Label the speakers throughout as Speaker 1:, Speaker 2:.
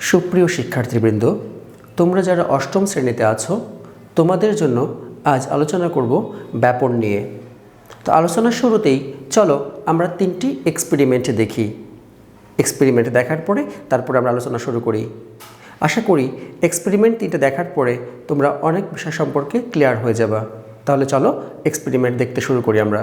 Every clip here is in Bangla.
Speaker 1: সুপ্রিয় শিক্ষার্থীবৃন্দ, তোমরা যারা অষ্টম শ্রেণীতে আছো তোমাদের জন্য আজ আলোচনা করব ব্যাপন নিয়ে। তো আলোচনার শুরুতেই চলো আমরা তিনটি এক্সপেরিমেন্ট দেখি। এক্সপেরিমেন্ট দেখার পরে তারপরে আমরা আলোচনা শুরু করি। আশা করি এক্সপেরিমেন্ট তিনটে দেখার পরে তোমরা অনেক বিষয় সম্পর্কে ক্লিয়ার হয়ে যাবা। তাহলে চলো এক্সপেরিমেন্ট দেখতে শুরু করি আমরা।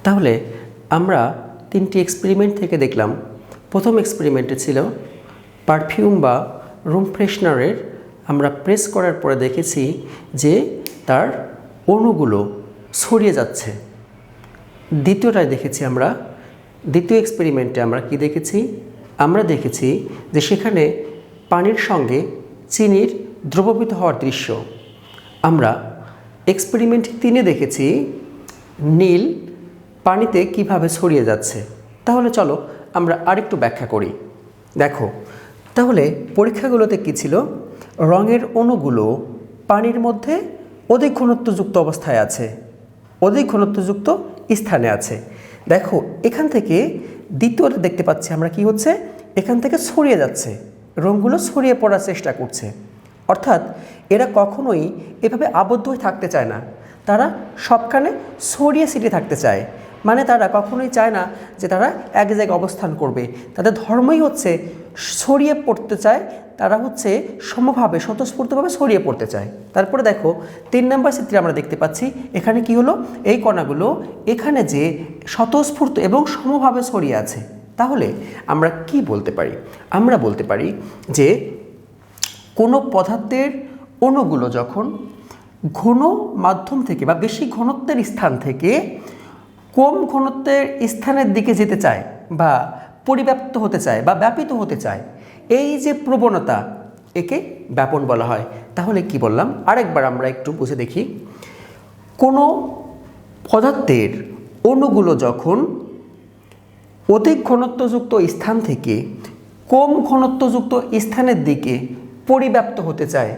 Speaker 1: তাহলে আমরা তিনটি এক্সপেরিমেন্ট থেকে দেখলাম, প্রথম এক্সপেরিমেন্টে ছিল পারফিউম বা রুম ফ্রেশনারের আমরা প্রেস করার পরে দেখেছি যে তার অণুগুলো ছড়িয়ে যাচ্ছে। দ্বিতীয়টায় দেখেছি আমরা, দ্বিতীয় এক্সপেরিমেন্টে আমরা কি দেখেছি? আমরা দেখেছি যে সেখানে পানির সঙ্গে চিনির দ্রবীভূত হওয়ার দৃশ্য। আমরা এক্সপেরিমেন্ট 3-এ দেখেছি নীল পানিতে কিভাবে ছড়িয়ে যাচ্ছে। তাহলে চলো আমরা আরেকটু ব্যাখ্যা করি। দেখো, তাহলে পরীক্ষাগুলোতে কি ছিল? রঙের অণুগুলো পানির মধ্যে অধিক ঘনত্বযুক্ত অবস্থায় আছে, অধিক ঘনত্বযুক্ত স্থানে আছে। দেখো, এখান থেকে দ্বিতীয়টা দেখতে পাচ্ছি আমরা কি হচ্ছে, এখান থেকে ছড়িয়ে যাচ্ছে, রঙগুলো ছড়িয়ে পড়ার চেষ্টা করছে। অর্থাৎ এরা কখনোই এভাবে আবদ্ধ হয়ে থাকতে চায় না, তারা সবখানে ছড়িয়ে ছিটিয়ে থাকতে চায়। মানে তারা কখনোই চায় না যে তারা এক জায়গায় অবস্থান করবে, তাদের ধর্মই হচ্ছে ছড়িয়ে পড়তে চায়, তারা হচ্ছে সমভাবে স্বতঃস্ফূর্তভাবে ছড়িয়ে পড়তে চায়। তারপরে দেখো 3 নম্বর চিত্রে আমরা দেখতে পাচ্ছি এখানে কি হলো, এই কণাগুলো এখানে যে স্বতঃস্ফূর্ত এবং সমভাবে ছড়িয়ে আছে। তাহলে আমরা কি বলতে পারি? আমরা বলতে পারি যে কোনো পদার্থের অণুগুলো যখন ঘন মাধ্যম থেকে বা বেশি ঘনত্বের স্থান থেকে কম ঘনত্বের স্থানের দিকে যেতে চায় বা পরিব্যাপ্ত হতে চায় বা ব্যাপিত হতে চায়, এই যে প্রবণতা, একে ব্যাপন বলা হয়। তাহলে কি বললাম আরেকবার আমরা একটু বুঝে দেখি। কোনো পদার্থের অণুগুলো যখন অধিক ঘনত্বযুক্ত স্থান থেকে কম ঘনত্বযুক্ত স্থানের দিকে পরিব্যাপ্ত হতে চায়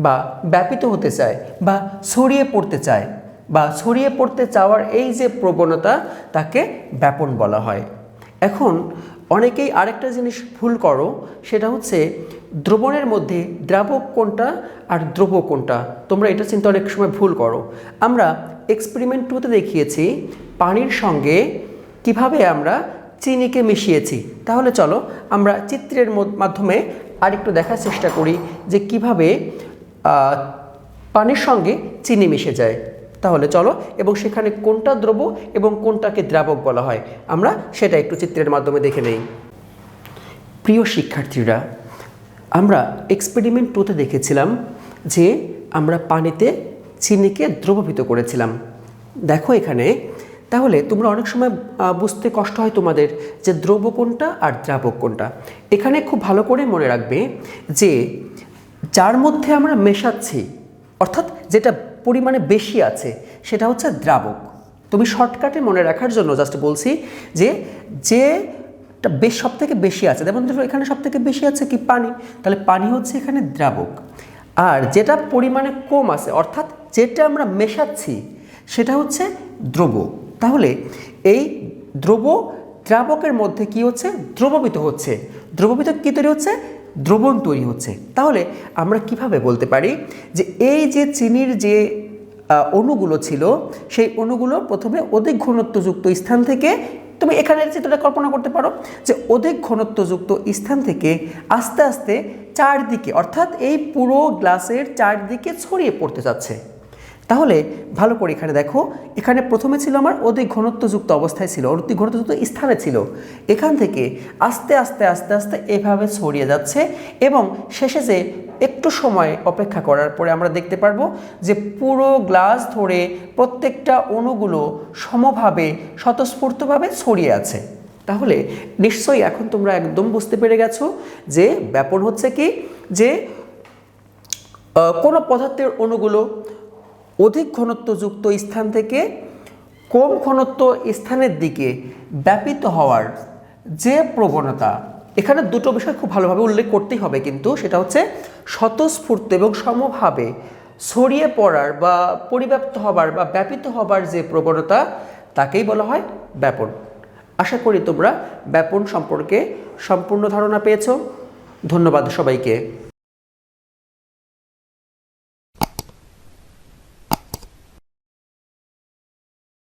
Speaker 1: বা ব্যাপিত হতে চায় বা ছড়িয়ে পড়তে চায় বা ছড়িয়ে পড়তে চাওয়ার এই যে প্রবণতা, তাকে ব্যাপন বলা হয়। এখন অনেকেই আরেকটা জিনিস ভুল করো, সেটা হচ্ছে দ্রবণের মধ্যে দ্রাবক কোনটা আর দ্রব কোনটা, তোমরা এটা চিন্তা অনেক সময় ভুল করো। আমরা এক্সপেরিমেন্ট 2-তে দেখিয়েছি পানির সঙ্গে কিভাবে আমরা চিনিকে মিশিয়েছি। তাহলে চলো আমরা চিত্রের মাধ্যমে আরেকটু দেখার চেষ্টা করি যে কিভাবে পানির সঙ্গে চিনি মিশে যায়। তাহলে চলো, এবং সেখানে কোনটা দ্রব এবং কোনটাকে দ্রাবক বলা হয় আমরা সেটা একটু চিত্রের মাধ্যমে দেখে নেই। প্রিয় শিক্ষার্থীরা, আমরা এক্সপেরিমেন্ট 2-তে দেখেছিলাম যে আমরা পানিতে চিনিকে দ্রবীভূত করেছিলাম। দেখো এখানে, তাহলে তোমরা অনেক সময় বুঝতে কষ্ট হয় তোমাদের যে দ্রব কোনটা আর দ্রাবক কোনটা। এখানে খুব ভালো করে মনে রাখবে যে যার মধ্যে আমরা মেশাচ্ছি, অর্থাৎ যেটা পরিমাণে বেশি আছে, সেটা হচ্ছে দ্রাবক। তুমি শর্টকাটে মনে রাখার জন্য জাস্ট বলছি যে যেটা সব থেকে বেশি আছে, যেমন ধরো এখানে সব থেকে বেশি আছে কি পানি, তাহলে পানি হচ্ছে এখানে দ্রাবক। আর যেটা পরিমাণে কম আছে, অর্থাৎ যেটা আমরা মেশাচ্ছি, সেটা হচ্ছে দ্রব। তাহলে এই দ্রব দ্রাবকের মধ্যে কি হচ্ছে, দ্রবীভূত হচ্ছে। দ্রবীভূত কি তৈরি হচ্ছে? দ্রবণ তৈরি হচ্ছে। তাহলে আমরা কিভাবে বলতে পারি যে এই যে চিনির যে অণুগুলো ছিল সেই অণুগুলো প্রথমে অধিক ঘনত্বযুক্ত স্থান থেকে, তুমি এখানে চিত্রটা কল্পনা করতে পারো যে অধিক ঘনত্বযুক্ত স্থান থেকে আস্তে আস্তে চারদিকে, অর্থাৎ এই পুরো গ্লাসের চারদিকে ছড়িয়ে পড়তে যাচ্ছে। তাহলে ভালো করে এখানে দেখো, এখানে প্রথমে ছিল আমার অধিক ঘনত্বযুক্ত অবস্থায় ছিল, অধিক ঘনত্বযুক্ত স্থানে ছিল, এখান থেকে আস্তে আস্তে আস্তে আস্তে এভাবে ছড়িয়ে যাচ্ছে এবং শেষে যে একটু সময় অপেক্ষা করার পরে আমরা দেখতে পারবো যে পুরো গ্লাস ধরে প্রত্যেকটা অণুগুলো সমভাবে স্বতঃস্ফূর্তভাবে ছড়িয়ে আছে। তাহলে নিশ্চয়ই এখন তোমরা একদম বুঝতে পেরে গেছো যে ব্যাপন হচ্ছে কি, যে কোনো পদার্থের অণুগুলো অধিক ঘনত্বযুক্ত স্থান থেকে কম ঘনত্ব স্থানের দিকে ব্যাপিত হওয়ার যে প্রবণতা, এখানে দুটো বিষয় খুব ভালোভাবে উল্লেখ করতেই হবে, কিন্তু সেটা হচ্ছে স্বতঃস্ফূর্ত এবং সমভাবে ছড়িয়ে পড়ার বা পরিব্যাপ্ত হবার বা ব্যাপিত হবার যে প্রবণতা, তাকেই বলা হয় ব্যাপন। আশা করি তোমরা ব্যাপন সম্পর্কে সম্পূর্ণ ধারণা পেয়েছো। ধন্যবাদ সবাইকে।